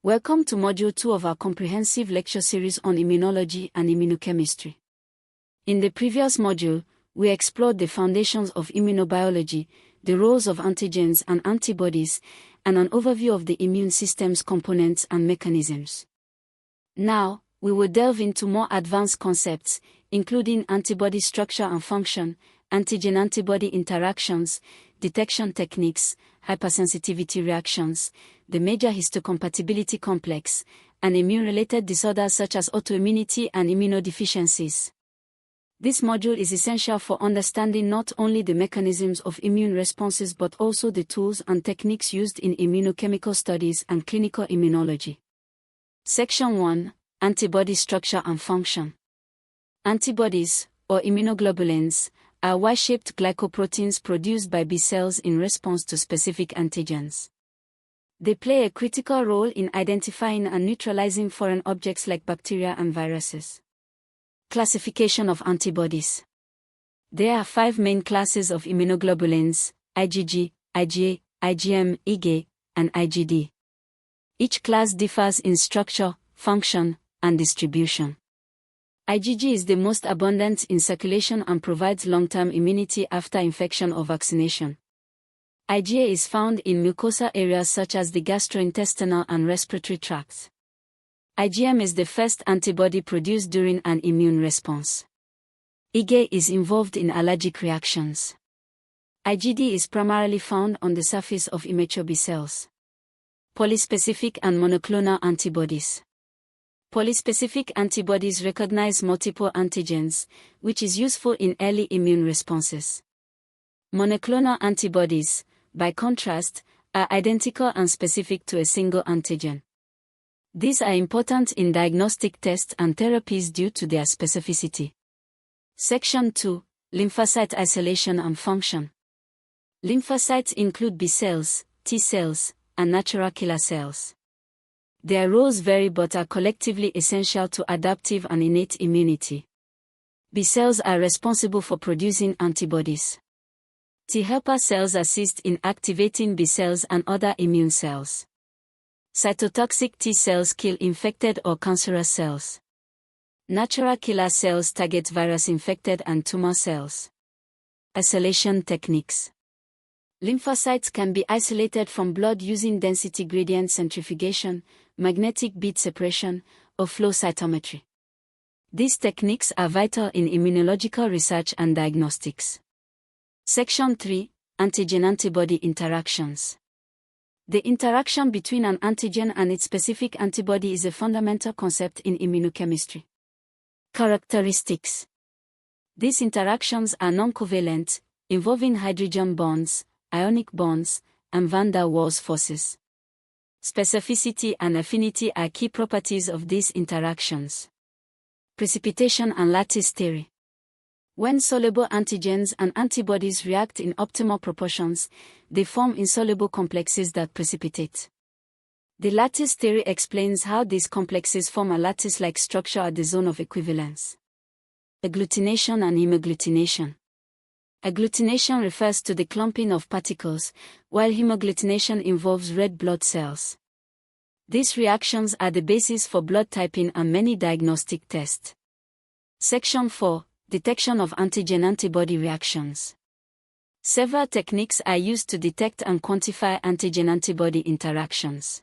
Welcome to Module 2 of our comprehensive lecture series on immunology and immunochemistry. In the previous module, we explored the foundations of immunobiology, the roles of antigens and antibodies, and an overview of the immune system's components and mechanisms. Now, we will delve into more advanced concepts, including antibody structure and function, antigen-antibody interactions, detection techniques, hypersensitivity reactions, the major histocompatibility complex, and immune-related disorders such as autoimmunity and immunodeficiencies. This module is essential for understanding not only the mechanisms of immune responses but also the tools and techniques used in immunochemical studies and clinical immunology. Section 1: Antibody structure and function. Antibodies, or immunoglobulins, are Y-shaped glycoproteins produced by B cells in response to specific antigens. They play a critical role in identifying and neutralizing foreign objects like bacteria and viruses. Classification of antibodies. There are 5 main classes of immunoglobulins: IgG, IgA, IgM, IgA, and IgD. Each class differs in structure, function, and distribution. IgG is the most abundant in circulation and provides long-term immunity after infection or vaccination. IgA is found in mucosal areas such as the gastrointestinal and respiratory tracts. IgM is the first antibody produced during an immune response. IgA is involved in allergic reactions. IgD is primarily found on the surface of immature B cells. Polyspecific and monoclonal antibodies. Polyspecific antibodies recognize multiple antigens, which is useful in early immune responses. Monoclonal antibodies, by contrast, are identical and specific to a single antigen. These are important in diagnostic tests and therapies due to their specificity. Section 2: Lymphocyte isolation and function. Lymphocytes include B cells, T cells, and natural killer cells. Their roles vary but are collectively essential to adaptive and innate immunity. B cells are responsible for producing antibodies. T helper cells assist in activating B cells and other immune cells. Cytotoxic T cells kill infected or cancerous cells. Natural killer cells target virus-infected and tumor cells. Isolation techniques. Lymphocytes can be isolated from blood using density gradient centrifugation, magnetic bead separation, or flow cytometry. These techniques are vital in immunological research and diagnostics. Section 3: Antigen-antibody interactions. The interaction between an antigen and its specific antibody is a fundamental concept in immunochemistry. Characteristics. These interactions are non-covalent, involving hydrogen bonds, ionic bonds, and van der Waals forces. Specificity and affinity are key properties of these interactions. Precipitation and lattice theory. When soluble antigens and antibodies react in optimal proportions, they form insoluble complexes that precipitate. The lattice theory explains how these complexes form a lattice-like structure at the zone of equivalence. Agglutination and hemagglutination. Agglutination refers to the clumping of particles, while hemagglutination involves red blood cells. These reactions are the basis for blood typing and many diagnostic tests. Section 4: Detection of antigen-antibody reactions. Several techniques are used to detect and quantify antigen-antibody interactions.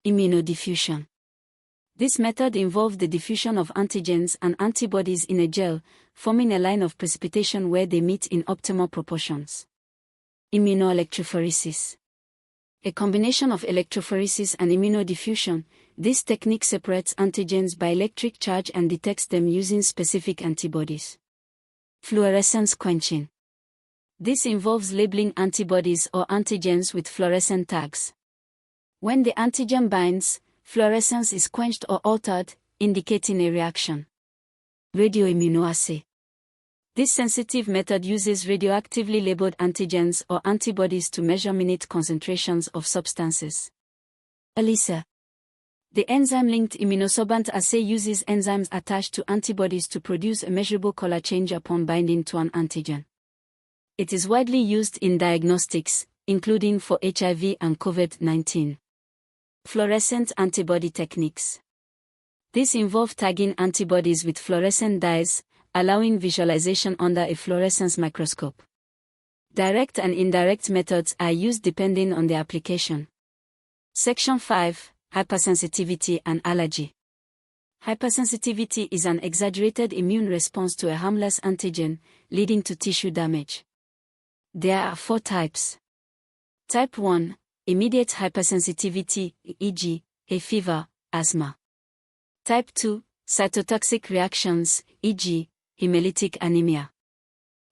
Immunodiffusion. This method involves the diffusion of antigens and antibodies in a gel, forming a line of precipitation where they meet in optimal proportions. Immunoelectrophoresis. A combination of electrophoresis and immunodiffusion, this technique separates antigens by electric charge and detects them using specific antibodies. Fluorescence quenching. This involves labeling antibodies or antigens with fluorescent tags. When the antigen binds, fluorescence is quenched or altered, indicating a reaction. Radioimmunoassay. This sensitive method uses radioactively labeled antigens or antibodies to measure minute concentrations of substances. ELISA. The enzyme-linked immunosorbent assay uses enzymes attached to antibodies to produce a measurable color change upon binding to an antigen. It is widely used in diagnostics, including for HIV and COVID-19. Fluorescent antibody techniques. These involve tagging antibodies with fluorescent dyes, allowing visualization under a fluorescence microscope. Direct and indirect methods are used depending on the application. Section 5. Hypersensitivity and allergy. Hypersensitivity is an exaggerated immune response to a harmless antigen, leading to tissue damage. There are 4 types. Type 1. Immediate hypersensitivity, e.g., hay fever, asthma. Type 2. Cytotoxic reactions, e.g., hemolytic anemia.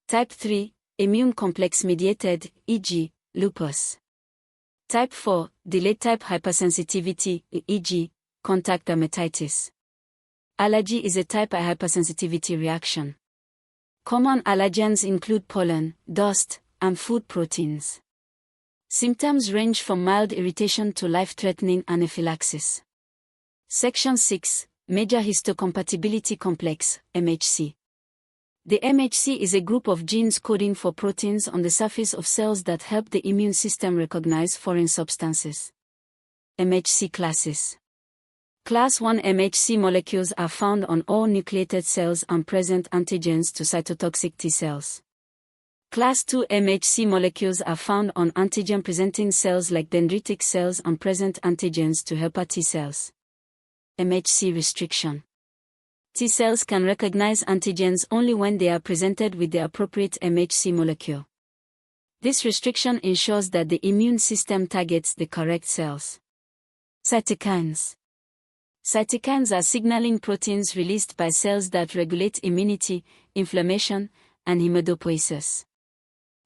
Type 3. Immune complex mediated, e.g., lupus. Type 4. Delayed type hypersensitivity, e.g., contact dermatitis. Allergy is a type of hypersensitivity reaction. Common allergens include pollen, dust, and food proteins. Symptoms range from mild irritation to life-threatening anaphylaxis. Section 6. Major Histocompatibility Complex, MHC. The MHC is a group of genes coding for proteins on the surface of cells that help the immune system recognize foreign substances. MHC classes. Class 1 MHC molecules are found on all nucleated cells and present antigens to cytotoxic T cells. Class 2 MHC molecules are found on antigen-presenting cells like dendritic cells and present antigens to helper T cells. MHC restriction. T cells can recognize antigens only when they are presented with the appropriate MHC molecule. This restriction ensures that the immune system targets the correct cells. Cytokines. Cytokines are signaling proteins released by cells that regulate immunity, inflammation, and hematopoiesis.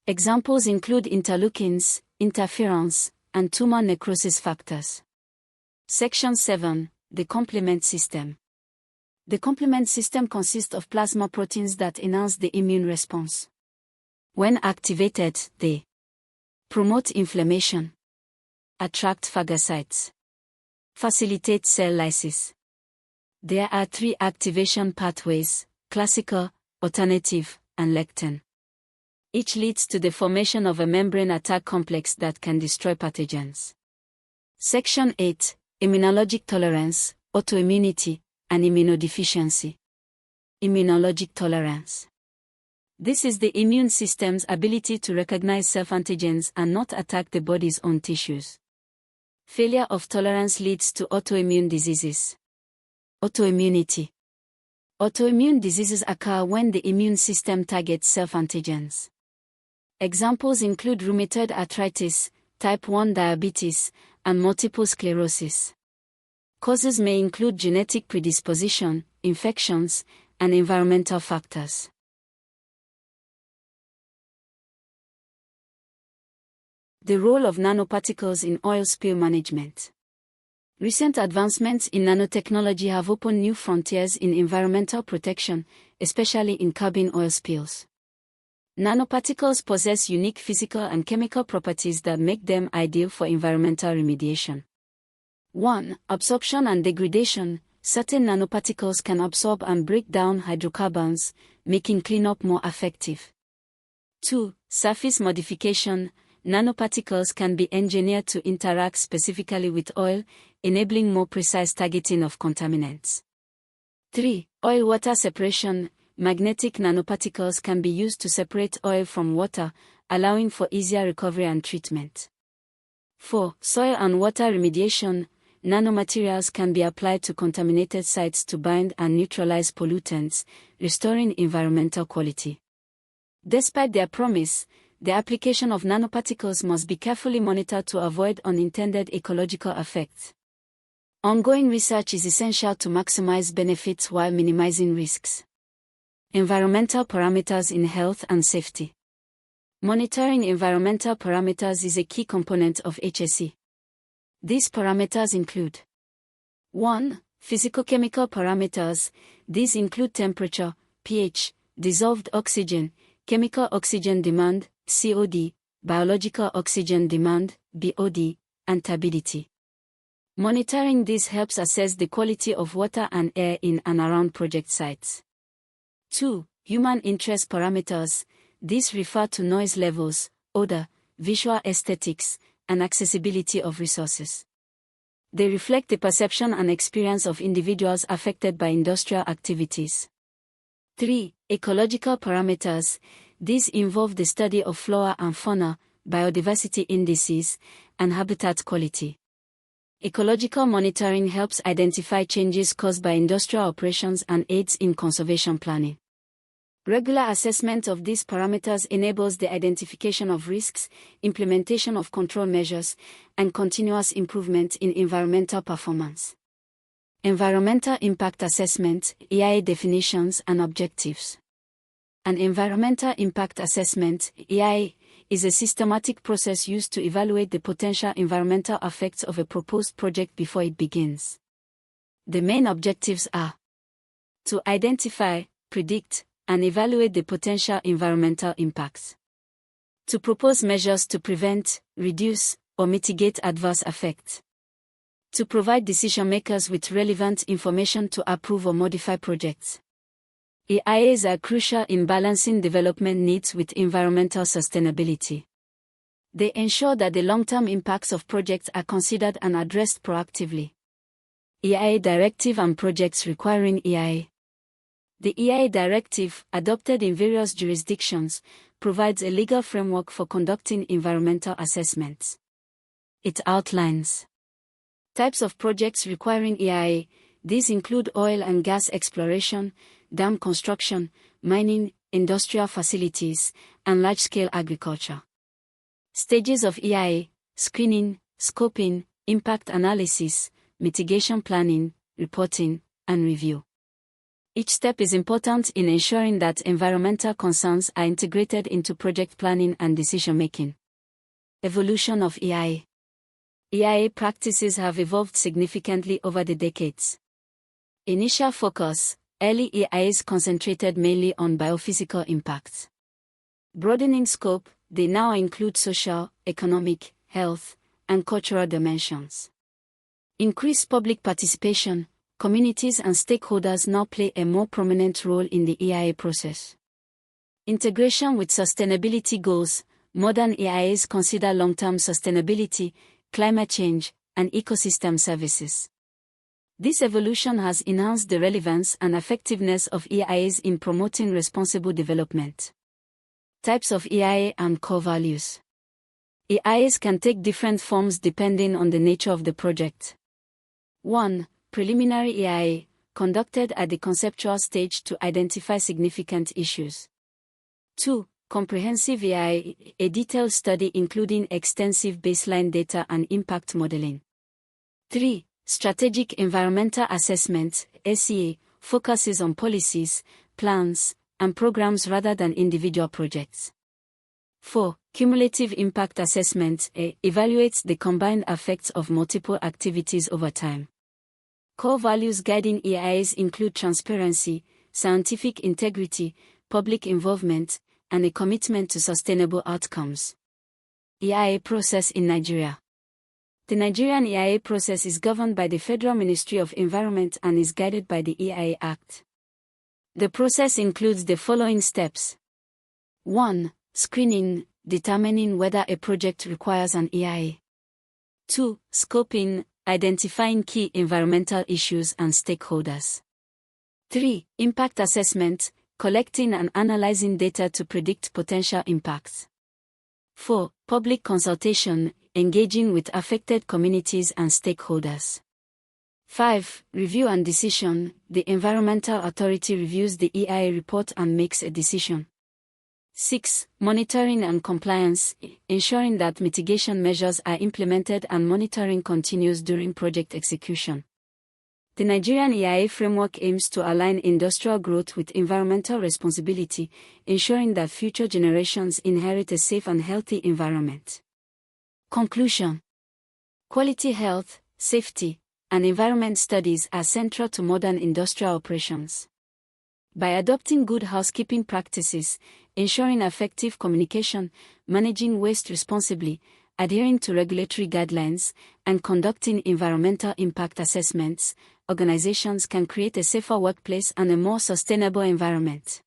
Examples include interleukins, interferons, and tumor necrosis factors. Section 7. The complement system. The complement system consists of plasma proteins that enhance the immune response. When activated, they promote inflammation, attract phagocytes, facilitate cell lysis. There are 3 activation pathways: classical, alternative, and lectin. Each leads to the formation of a membrane attack complex that can destroy pathogens. Section 8. Immunologic tolerance, autoimmunity, and immunodeficiency. Immunologic tolerance. This is the immune system's ability to recognize self-antigens and not attack the body's own tissues. Failure of tolerance leads to autoimmune diseases. Autoimmunity. Autoimmune diseases occur when the immune system targets self-antigens. Examples include rheumatoid arthritis, type 1 diabetes, and multiple sclerosis. Causes may include genetic predisposition, infections, and environmental factors. The role of nanoparticles in oil spill management. Recent advancements in nanotechnology have opened new frontiers in environmental protection, especially in carbon oil spills. Nanoparticles possess unique physical and chemical properties that make them ideal for environmental remediation. 1. Absorption and degradation. Certain nanoparticles can absorb and break down hydrocarbons, making cleanup more effective. 2. Surface modification. Nanoparticles can be engineered to interact specifically with oil, enabling more precise targeting of contaminants. 3. Oil-water separation. Magnetic nanoparticles can be used to separate oil from water, allowing for easier recovery and treatment. 4. Soil and water remediation. Nanomaterials can be applied to contaminated sites to bind and neutralize pollutants, restoring environmental quality. Despite their promise, the application of nanoparticles must be carefully monitored to avoid unintended ecological effects. Ongoing research is essential to maximize benefits while minimizing risks. Environmental parameters in health and safety. Monitoring environmental parameters is a key component of HSE. These parameters include 1. Physicochemical parameters. These include temperature, pH, dissolved oxygen, chemical oxygen demand, COD, biological oxygen demand, BOD, and turbidity. Monitoring this helps assess the quality of water and air in and around project sites. 2. Human interest parameters. These refer to noise levels, odor, visual aesthetics, and accessibility of resources. They reflect the perception and experience of individuals affected by industrial activities. 3. Ecological parameters. These involve the study of flora and fauna, biodiversity indices, and habitat quality. Ecological monitoring helps identify changes caused by industrial operations and aids in conservation planning. Regular assessment of these parameters enables the identification of risks, implementation of control measures, and continuous improvement in environmental performance. Environmental Impact Assessment, EIA definitions and objectives. An environmental impact assessment, EIA, is a systematic process used to evaluate the potential environmental effects of a proposed project before it begins. The main objectives are to identify, predict, and evaluate the potential environmental impacts, to propose measures to prevent, reduce, or mitigate adverse effects, to provide decision-makers with relevant information to approve or modify projects. EIAs are crucial in balancing development needs with environmental sustainability. They ensure that the long-term impacts of projects are considered and addressed proactively. EIA Directive and projects requiring EIA. The EIA Directive, adopted in various jurisdictions, provides a legal framework for conducting environmental assessments. It outlines types of projects requiring EIA. These include oil and gas exploration, dam construction, mining, industrial facilities, and large-scale agriculture. Stages of EIA: screening, scoping, impact analysis, mitigation planning, reporting, and review. Each step is important in ensuring that environmental concerns are integrated into project planning and decision-making. Evolution of EIA. EIA practices have evolved significantly over the decades. Initial focus: early EIAs concentrated mainly on biophysical impacts. Broadening scope, they now include social, economic, health, and cultural dimensions. Increased public participation, communities and stakeholders now play a more prominent role in the EIA process. Integration with sustainability goals, modern EIAs consider long-term sustainability, climate change, and ecosystem services. This evolution has enhanced the relevance and effectiveness of EIAs in promoting responsible development. Types of EIA and core values. EIAs can take different forms depending on the nature of the project. 1. Preliminary EIA, conducted at the conceptual stage to identify significant issues. 2. Comprehensive EIA, a detailed study including extensive baseline data and impact modeling. 3. Strategic Environmental Assessment, SEA, focuses on policies, plans, and programs rather than individual projects. 4. Cumulative Impact Assessment, evaluates the combined effects of multiple activities over time. Core values guiding EIAs include transparency, scientific integrity, public involvement, and a commitment to sustainable outcomes. EIA process in Nigeria. The Nigerian EIA process is governed by the Federal Ministry of Environment and is guided by the EIA Act. The process includes the following steps. 1. Screening, determining whether a project requires an EIA. 2. Scoping, identifying key environmental issues and stakeholders. 3. Impact assessment, collecting and analyzing data to predict potential impacts. 4. Public consultation, engaging with affected communities and stakeholders. 5. Review and decision, the environmental authority reviews the EIA report and makes a decision. 6. Monitoring and compliance, ensuring that mitigation measures are implemented and monitoring continues during project execution. The Nigerian EIA framework aims to align industrial growth with environmental responsibility, ensuring that future generations inherit a safe and healthy environment. Conclusion. Quality health, safety, and environment studies are central to modern industrial operations. By adopting good housekeeping practices, ensuring effective communication, managing waste responsibly, adhering to regulatory guidelines, and conducting environmental impact assessments, organizations can create a safer workplace and a more sustainable environment.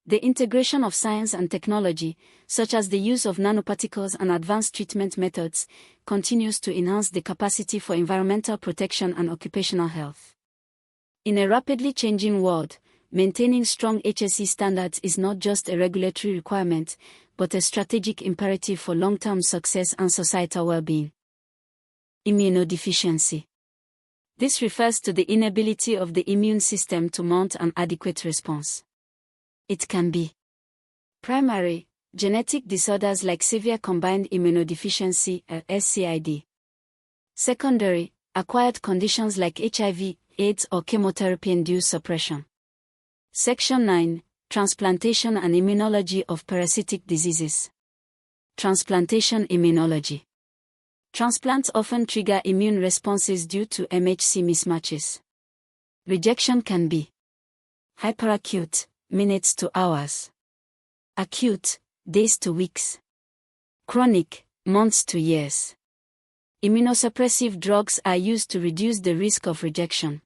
The integration of science and technology, such as the use of nanoparticles and advanced treatment methods, continues to enhance the capacity for environmental protection and occupational health. In a rapidly changing world, maintaining strong HSE standards is not just a regulatory requirement, but a strategic imperative for long-term success and societal well-being. Immunodeficiency. This refers to the inability of the immune system to mount an adequate response. It can be primary, genetic disorders like severe combined immunodeficiency, SCID. Secondary, acquired conditions like HIV, AIDS or chemotherapy-induced suppression. Section 9, Transplantation and Immunology of Parasitic Diseases. Transplantation immunology. Transplants often trigger immune responses due to MHC mismatches. Rejection can be hyperacute, minutes to hours. Acute, days to weeks. Chronic, months to years. Immunosuppressive drugs are used to reduce the risk of rejection.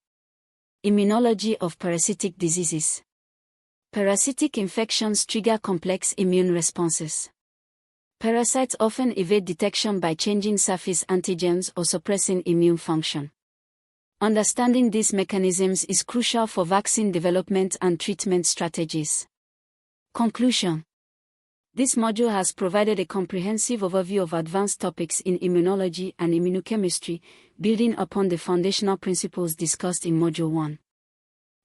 Immunology of parasitic diseases. Parasitic infections trigger complex immune responses. Parasites often evade detection by changing surface antigens or suppressing immune function. Understanding these mechanisms is crucial for vaccine development and treatment strategies. Conclusion. This module has provided a comprehensive overview of advanced topics in immunology and immunochemistry, building upon the foundational principles discussed in Module 1.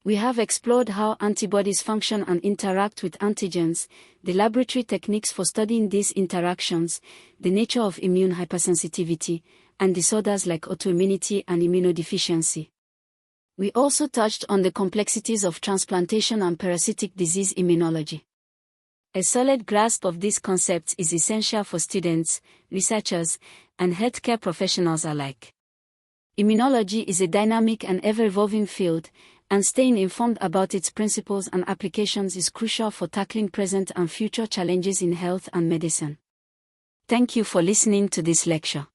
We have explored how antibodies function and interact with antigens, the laboratory techniques for studying these interactions, the nature of immune hypersensitivity, and disorders like autoimmunity and immunodeficiency. We also touched on the complexities of transplantation and parasitic disease immunology. A solid grasp of these concepts is essential for students, researchers, and healthcare professionals alike. Immunology is a dynamic and ever-evolving field, and staying informed about its principles and applications is crucial for tackling present and future challenges in health and medicine. Thank you for listening to this lecture.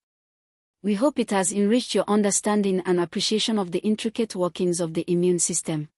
We hope it has enriched your understanding and appreciation of the intricate workings of the immune system.